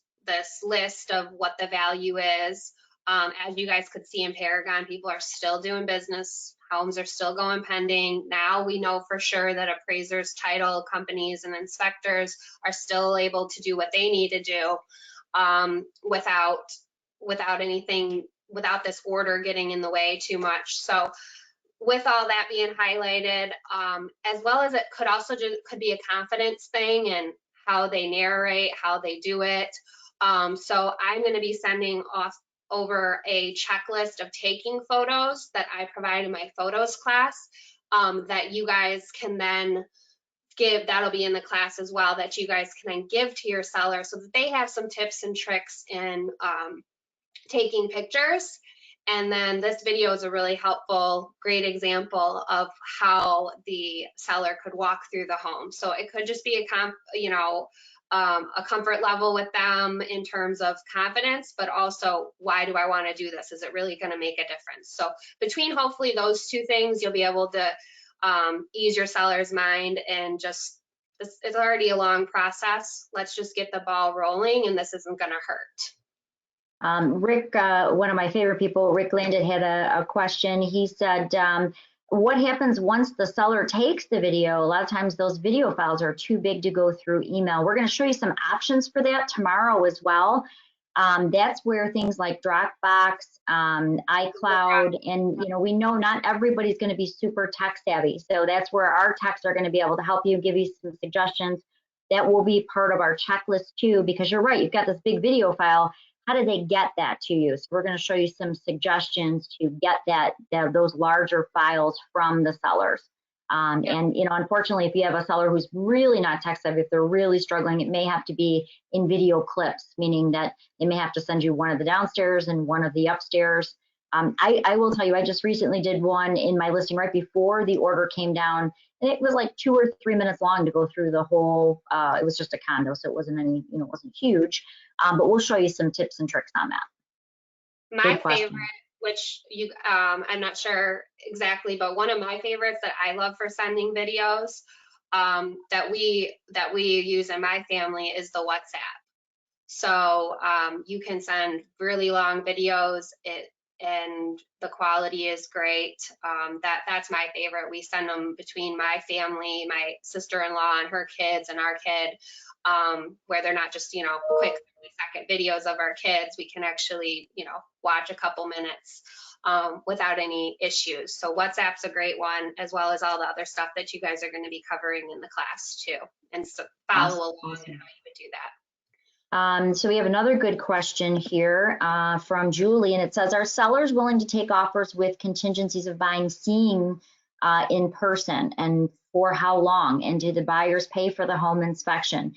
Speaker 2: list of what the value is. As you guys could see in Paragon, people are still doing business. Homes are still going pending. Now we know for sure that appraisers, title companies, and inspectors are still able to do what they need to do without this order getting in the way too much. So with all that being highlighted, as well as it could also could be a confidence thing and how they narrate, how they do it. So I'm going to be sending off over a checklist of taking photos that I provide in my photos class, that you guys can then give. That'll be in the class as well, that you guys can then give to your seller so that they have some tips and tricks in taking pictures. And then this video is a really helpful, great example of how the seller could walk through the home. So it could just be a comfort level with them in terms of confidence, but also, why do I want to do this? Is it really going to make a difference? So between hopefully those two things, you'll be able to ease your seller's mind, and just, it's already a long process. Let's just get the ball rolling, and this isn't going to hurt.
Speaker 1: Rick, one of my favorite people, Rick Landed, had a question. He said, what happens once the seller takes the video? A lot of times those video files are too big to go through email. We're going to show you some options for that tomorrow as well. That's where things like Dropbox, iCloud, and we know not everybody's going to be super tech savvy. So that's where our techs are going to be able to help you, give you some suggestions. That will be part of our checklist too, because you're right, you've got this big video file. How do they get that to you? So we're going to show you some suggestions to get those larger files from the sellers. And unfortunately, if you have a seller who's really not tech savvy, if they're really struggling, it may have to be in video clips, meaning that they may have to send you one of the downstairs and one of the upstairs. I will tell you, I just recently did one in my listing right before the order came down, and it was like 2 or 3 minutes long to go through the whole. It was just a condo, so it wasn't any, it wasn't huge. But we'll show you some tips and tricks on that.
Speaker 2: My favorite, which I'm not sure exactly, but one of my favorites that I love for sending videos that we use in my family is the WhatsApp. So you can send really long videos, and the quality is great. That's my favorite. We send them between my family, my sister-in-law and her kids, and our kid, where they're not just, quick 30-second videos of our kids. We can actually, watch a couple minutes without any issues. So WhatsApp's a great one, as well as all the other stuff that you guys are going to be covering in the class too. And so follow along on how you would do that.
Speaker 1: So we have another good question here from Julie, and it says, are sellers willing to take offers with contingencies of buying, seeing in person, and for how long? And do the buyers pay for the home inspection?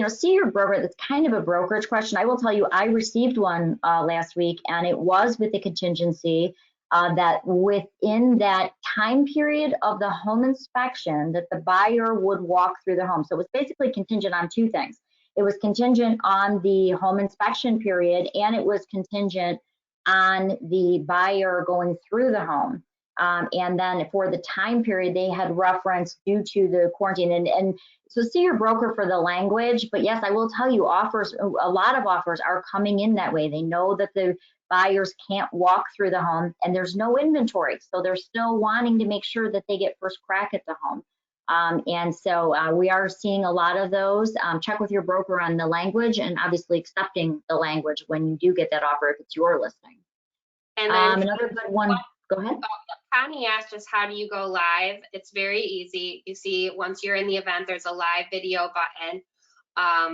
Speaker 1: See your broker, that's kind of a brokerage question. I will tell you, I received one last week, and it was with the contingency that within that time period of the home inspection, that the buyer would walk through the home. So it was basically contingent on two things. It was contingent on the home inspection period, and it was contingent on the buyer going through the home. And then for the time period, they had referenced due to the quarantine. And so see your broker for the language. But yes, I will tell you, offers, a lot of offers are coming in that way. They know that the buyers can't walk through the home, and there's no inventory. So they're still wanting to make sure that they get first crack at the home. And so we are seeing a lot of those. Check with your broker on the language and obviously accepting the language when you do get that offer if it's your listing.
Speaker 2: And then
Speaker 1: Another good one, go ahead.
Speaker 2: Connie asked us, how do you go live? It's very easy. You see, once you're in the event, there's a live video button.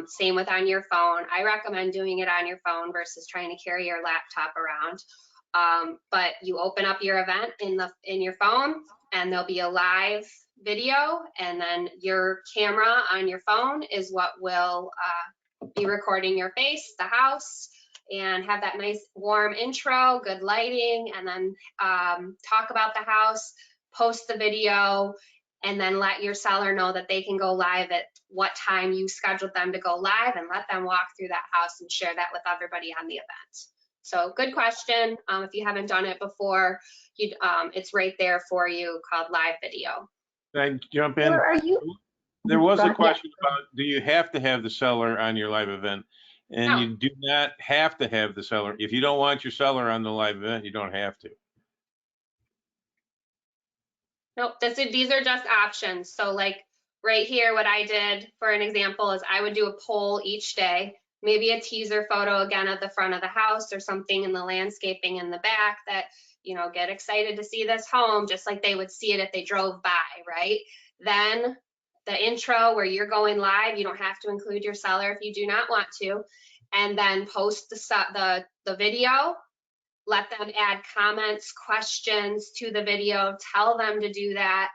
Speaker 2: Same with on your phone. I recommend doing it on your phone versus trying to carry your laptop around. But you open up your event in your phone, and there'll be a live video, and then your camera on your phone is what will be recording your face, the house, and have that nice warm intro, good lighting, and then talk about the house, post the video, and then let your seller know that they can go live at what time you scheduled them to go live, and let them walk through that house and share that with everybody on the event. So good question. If you haven't done it before, it's right there for you, called live video.
Speaker 3: Can I jump in?
Speaker 1: Where are you?
Speaker 3: There was a question about, do you have to have the seller on your live event? And
Speaker 2: No.
Speaker 3: you do not have to have the seller. If you don't want your seller on the live event, you don't have to.
Speaker 2: Nope, these are just options. So like right here, what I did for an example is I would do a poll each day, maybe a teaser photo again at the front of the house or something in the landscaping in the back that, you know, get excited to see this home, just like they would see it if they drove by, right? Then the intro where you're going live, you don't have to include your seller if you do not want to, and then post the video. Let them add comments, questions to the video, tell them to do that.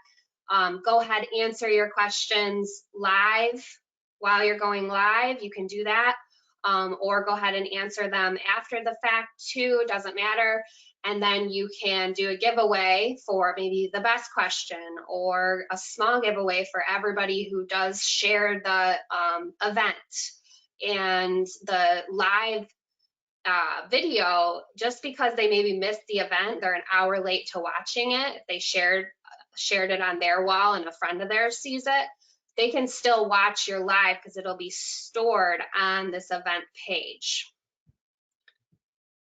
Speaker 2: Go ahead, answer your questions live while you're going live, you can do that. Or go ahead and answer them after the fact too, doesn't matter. And then you can do a giveaway for maybe the best question, or a small giveaway for everybody who does share the event. And the live video, just because they maybe missed the event, they're an hour late to watching it, if they shared it on their wall and a friend of theirs sees it, they can still watch your live because it'll be stored on this event page.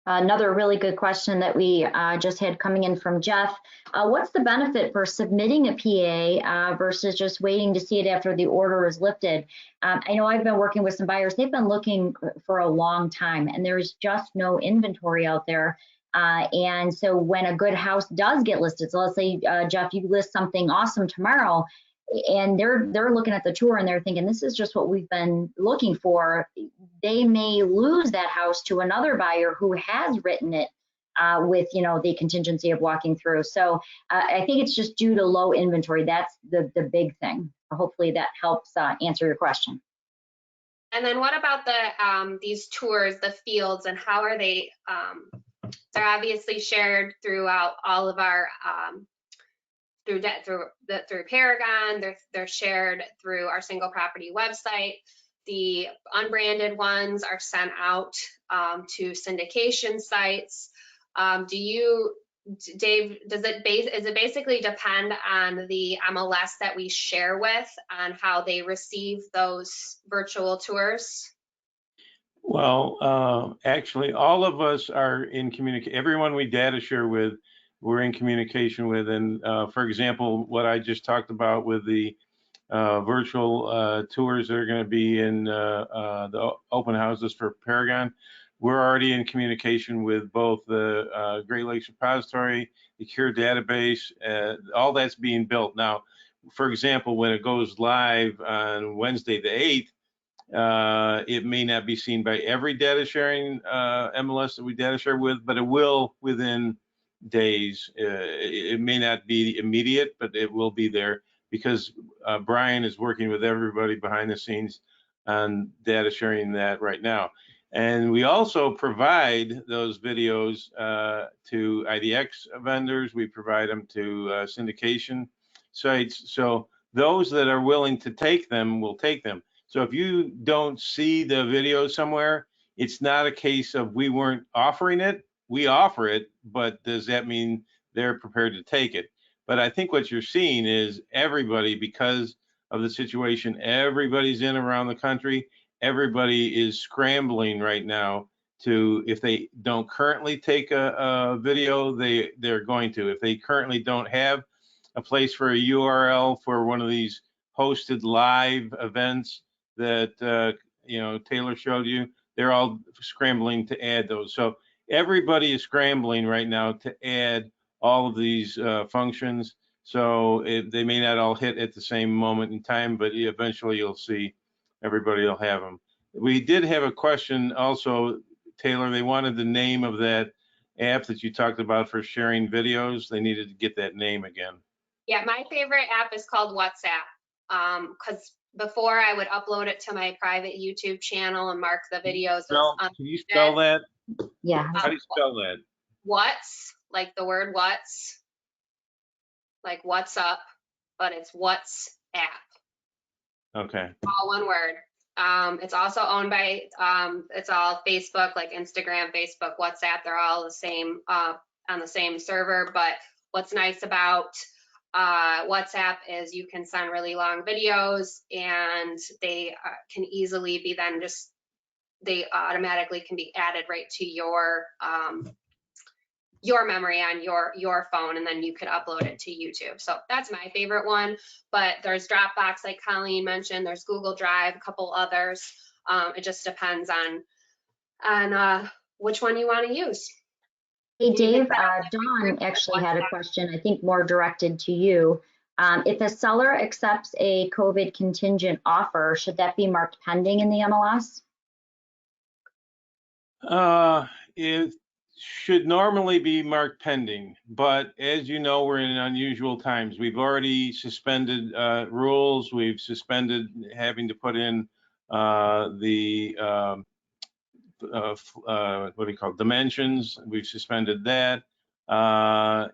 Speaker 1: Another really good question that we just had coming in from Jeff. What's the benefit for submitting a PA versus just waiting to see it after the order is lifted? I know I've been working with some buyers. They've been looking for a long time, and there's just no inventory out there. And so when a good house does get listed, so let's say, Jeff, you list something awesome tomorrow, and they're looking at the tour and they're thinking, this is just what we've been looking for. They may lose that house to another buyer who has written it with, you know, the contingency of walking through. So I think it's just due to low inventory. That's the big thing. Hopefully that helps answer your question.
Speaker 2: And then what about the these tours, the fields, and how are they? They're obviously shared throughout all of our through Paragon. They're shared through our single property website. The unbranded ones are sent out to syndication sites. Dave, does it basically depend on the MLS that we share with on how they receive those virtual tours?
Speaker 3: Well, actually, all of us are in communication. Everyone we data share with, we're in communication with. And for example, what I just talked about with the virtual tours that are going to be in the open houses for Paragon, we're already in communication with both the Great Lakes Repository, the Cure database. All that's being built now. For example, when it goes live on Wednesday the 8th, it may not be seen by every data sharing MLS that we data share with, but it will within days. It may not be immediate, but it will be there because Brian is working with everybody behind the scenes on data sharing that right now. And we also provide those videos to IDX vendors. We provide them to syndication sites. So those that are willing to take them will take them. So if you don't see the video somewhere, it's not a case of we weren't offering it. We offer it, but does that mean they're prepared to take it? But I think what you're seeing is everybody, because of the situation, everybody's in around the country. Everybody is scrambling right now to, if they don't currently take a video, they're going to. If they currently don't have a place for a URL for one of these hosted live events that Taylor showed you. They're all scrambling to add those. So everybody is scrambling right now to add all of these functions. So they may not all hit at the same moment in time, but eventually you'll see everybody will have them. We did have a question also, Taylor. They wanted the name of that app that you talked about for sharing videos. They needed to get that name again.
Speaker 2: Yeah, my favorite app is called WhatsApp. Because before I would upload it to my private YouTube channel and mark the videos.
Speaker 3: Can you spell that?
Speaker 1: Yeah.
Speaker 3: How do you spell that?
Speaker 2: What's, like the word what's, like what's up, but it's WhatsApp.
Speaker 3: Okay.
Speaker 2: All one word. It's also owned by, it's all Facebook, like Instagram, Facebook, WhatsApp. They're all the same, on the same server. But what's nice about WhatsApp is you can send really long videos, and they can easily be then just, they automatically can be added right to your memory on your phone, and then you could upload it to YouTube. So that's my favorite one. But there's Dropbox, like Colleen mentioned. There's Google Drive, a couple others. It just depends on which one you want to use.
Speaker 1: Hey, Dave, Dawn actually had a question, I think more directed to you. If a seller accepts a COVID contingent offer, should that be marked pending in the MLS?
Speaker 3: It should normally be marked pending, but as you know, we're in unusual times. We've already suspended rules. We've suspended having to put in what do you call it, dimensions. We've suspended that.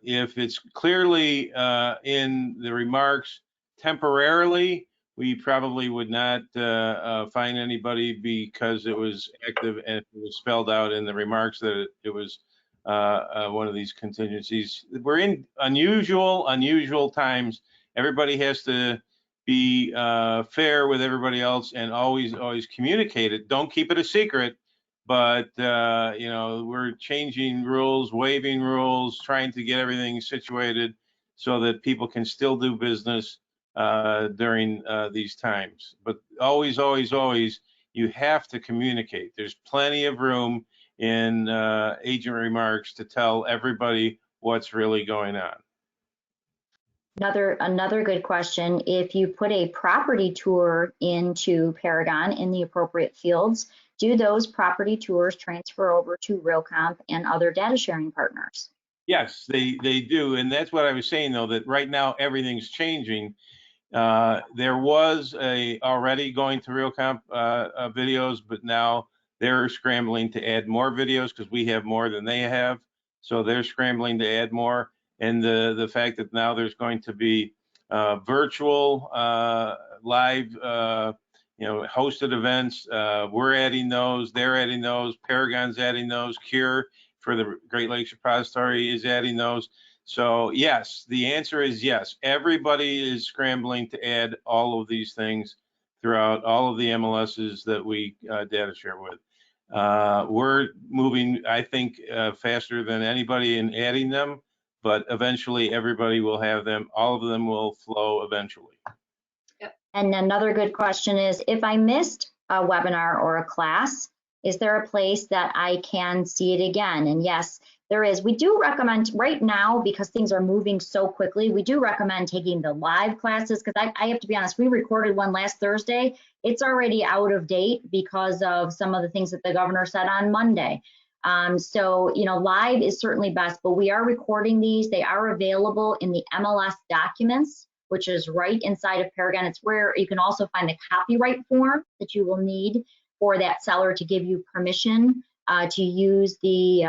Speaker 3: If it's clearly in the remarks temporarily, we probably would not fine anybody because it was active and it was spelled out in the remarks that it was one of these contingencies. We're in unusual times. Everybody has to be fair with everybody else and always communicate it. Don't keep it a secret. But we're changing rules, waiving rules, trying to get everything situated so that people can still do business during these times. But always, you have to communicate. There's plenty of room in agent remarks to tell everybody what's really going on.
Speaker 1: Another good question. If you put a property tour into Paragon in the appropriate fields, do those property tours transfer over to RealComp and other data sharing partners?
Speaker 3: Yes, they do. And that's what I was saying, though, that right now everything's changing. There was already going to RealComp videos, but now they're scrambling to add more videos because we have more than they have. So they're scrambling to add more. And the fact that now there's going to be virtual live hosted events, we're adding those, they're adding those, Paragon's adding those, Cure for the Great Lakes Repository is adding those. So yes, the answer is yes. Everybody is scrambling to add all of these things throughout all of the MLSs that we data share with. We're moving, I think, faster than anybody in adding them, but eventually everybody will have them. All of them will flow eventually.
Speaker 2: Yep.
Speaker 1: And another good question is, if I missed a webinar or a class, is there a place that I can see it again? And yes, there is. We do recommend right now, because things are moving so quickly, we do recommend taking the live classes, because I have to be honest, we recorded one last Thursday. It's already out of date because of some of the things that the governor said on Monday. So, live is certainly best, but we are recording these. They are available in the MLS documents, which is right inside of Paragon. It's where you can also find the copyright form that you will need for that seller to give you permission to use the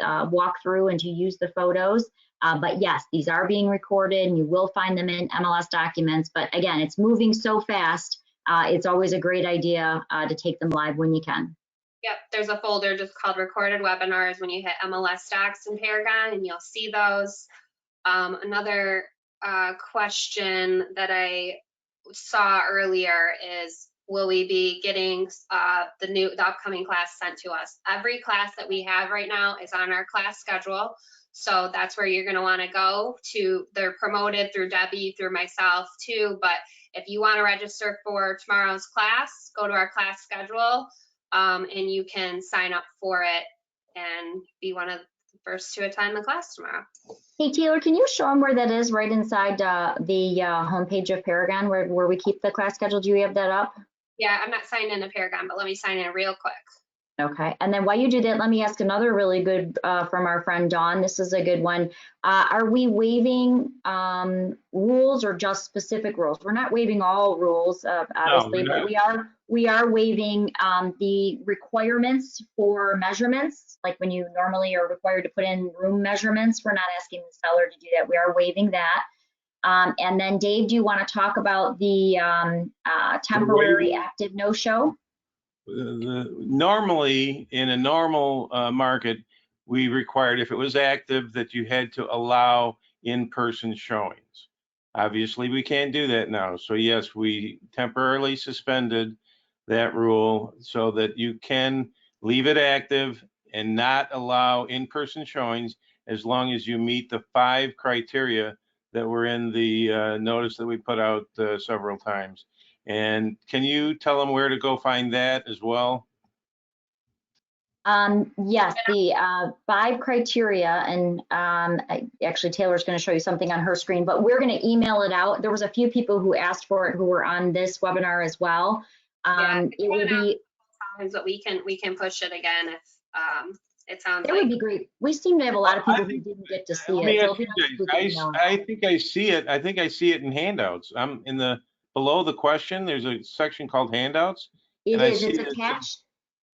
Speaker 1: walkthrough and to use the photos. But yes, these are being recorded and you will find them in MLS documents. But again, it's moving so fast. It's always a great idea to take them live when you can.
Speaker 2: Yep, there's a folder just called recorded webinars when you hit MLS docs in Paragon, and you'll see those. Another question that I saw earlier is, will we be getting the upcoming class sent to us? Every class that we have right now is on our class schedule. So that's where you're gonna wanna go to. They're promoted through Debbie, through myself too, but if you wanna register for tomorrow's class, go to our class schedule, and you can sign up for it and be one of the first to attend the class tomorrow.
Speaker 1: Hey, Taylor, can you show them where that is right inside the homepage of Paragon where we keep the class schedule? Do you have that up?
Speaker 2: Yeah, I'm not signed into Paragon, but let me sign in real quick.
Speaker 1: Okay, and then while you do that, let me ask another really good from our friend Dawn. This is a good one. Are we waiving rules or just specific rules? We're not waiving all rules, obviously, but we are waiving the requirements for measurements. Like when you normally are required to put in room measurements, we're not asking the seller to do that. We are waiving that. And then Dave, do you want to talk about the temporary active no-show?
Speaker 3: Normally, in a normal market, we required if it was active that you had to allow in-person showings. Obviously, we can't do that now. So yes, we temporarily suspended that rule so that you can leave it active and not allow in-person showings as long as you meet the 5 criteria that were in the notice that we put out several times. And can you tell them where to go find that as well?
Speaker 1: Yes, the 5 criteria, and actually Taylor's going to show you something on her screen, but we're going to email it out. There was a few people who asked for it who were on this webinar as well. It will be,
Speaker 2: but we can push it again if it sounds
Speaker 1: it
Speaker 2: like.
Speaker 1: would be great. We seem to have a lot of people who didn't get to see it. So
Speaker 3: I think I see it. I think I see it in handouts. I'm in the below the question. There's a section called handouts.
Speaker 1: It is. It's attached.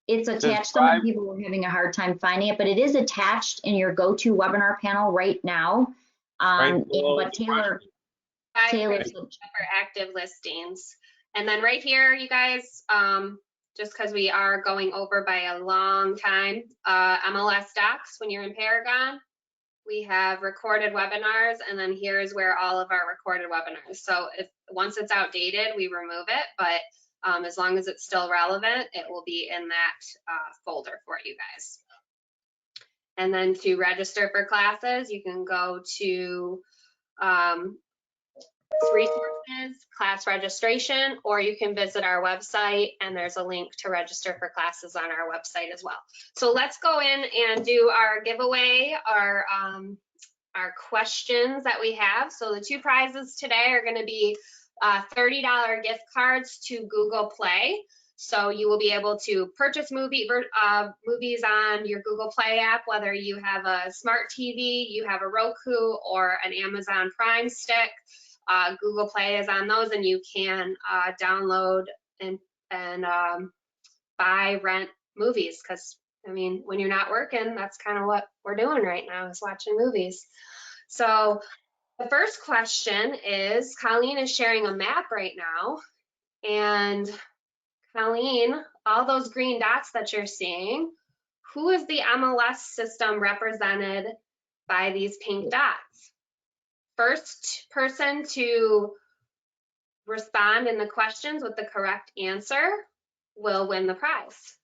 Speaker 1: It's attached. So many people were having a hard time finding it, but it is attached in your go-to webinar panel right now. But Taylor
Speaker 2: for active listings. And then right here, you guys, just because we are going over by a long time, MLS docs, when you're in Paragon, we have recorded webinars, and then here's where all of our recorded webinars. So if once it's outdated, we remove it, but as long as it's still relevant, it will be in that folder for you guys. And then to register for classes, you can go to resources, class registration, or you can visit our website, and there's a link to register for classes on our website as well. So let's go in and do our giveaway, our questions that we have. So the 2 prizes today are going to be $30 gift cards to Google Play. So you will be able to purchase movies on your Google Play app, whether you have a smart TV, you have a Roku, or an Amazon Prime stick. Google Play is on those, and you can download and buy, rent movies, because I mean, when you're not working, that's kind of what we're doing right now, is watching movies. So the first question is, Colleen is sharing a map right now, and Colleen, all those green dots that you're seeing, who is the MLS system represented by these pink dots? First person to respond in the questions with the correct answer will win the prize.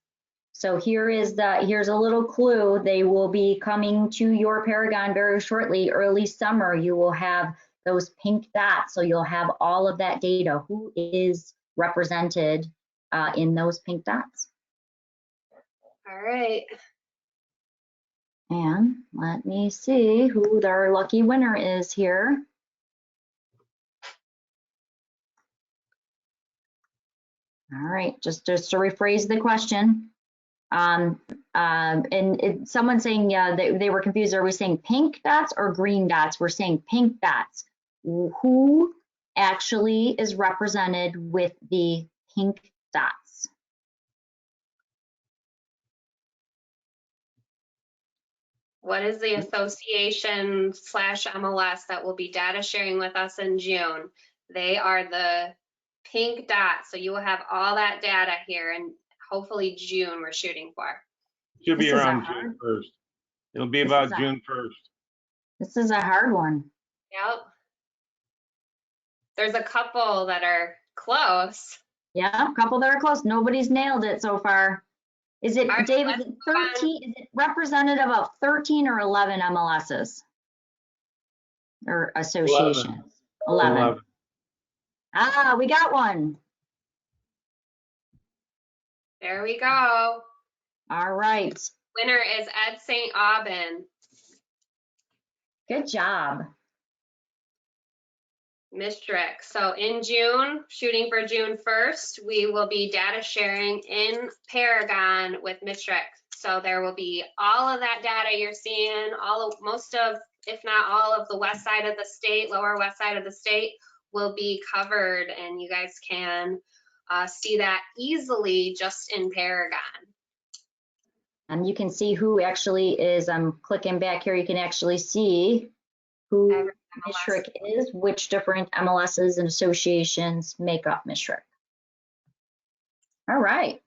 Speaker 1: So here's a little clue. They will be coming to your Paragon very shortly. Early summer, you will have those pink dots. So you'll have all of that data. Who is represented in those pink dots?
Speaker 2: All right.
Speaker 1: And let me see who our lucky winner is here. All right, just to rephrase the question. Someone saying they were confused. Are we saying pink dots or green dots? We're saying pink dots. Who actually is represented with the pink dots?
Speaker 2: What is the association / MLS that will be data sharing with us in June? They are the pink dots. So you will have all that data here, and hopefully June we're shooting for.
Speaker 3: Should be around June 1st. It'll be about June 1st.
Speaker 1: This is a hard one.
Speaker 2: Yep. There's a couple that are close.
Speaker 1: Yeah, a couple that are close. Nobody's nailed it so far. Is it,
Speaker 2: All right,
Speaker 1: Dave, is
Speaker 2: let's
Speaker 1: it
Speaker 2: move on.
Speaker 1: 13, is it representative of 13 or 11 MLSs? Or associations? 11. Ah, we got one.
Speaker 2: There we go.
Speaker 1: All right.
Speaker 2: Winner is Ed St. Aubin.
Speaker 1: Good job.
Speaker 2: Mistrick. So in June, shooting for June 1st, we will be data sharing in Paragon with Mistrick. So there will be all of that data you're seeing, most of, if not all of the west side of the state, lower west side of the state will be covered, and you guys can see that easily just in Paragon.
Speaker 1: And you can see who actually is, I'm clicking back here, you can actually see who
Speaker 2: Every
Speaker 1: Mistrick is, which different MLSs and associations make up Mistrick. All right.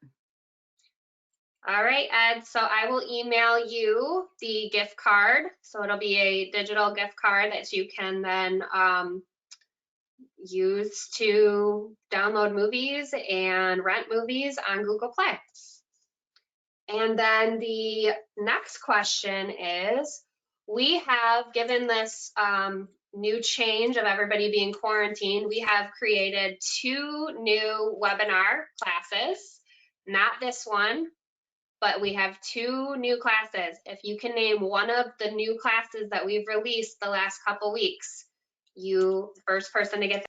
Speaker 2: All right, Ed, so I will email you the gift card. So it'll be a digital gift card that you can then use to download movies and rent movies on Google Play. And then the next question is, we have, given this new change of everybody being quarantined, we have created 2 new webinar classes, not this one, but we have 2 new classes. If you can name one of the new classes that we've released the last couple weeks, you, first person to get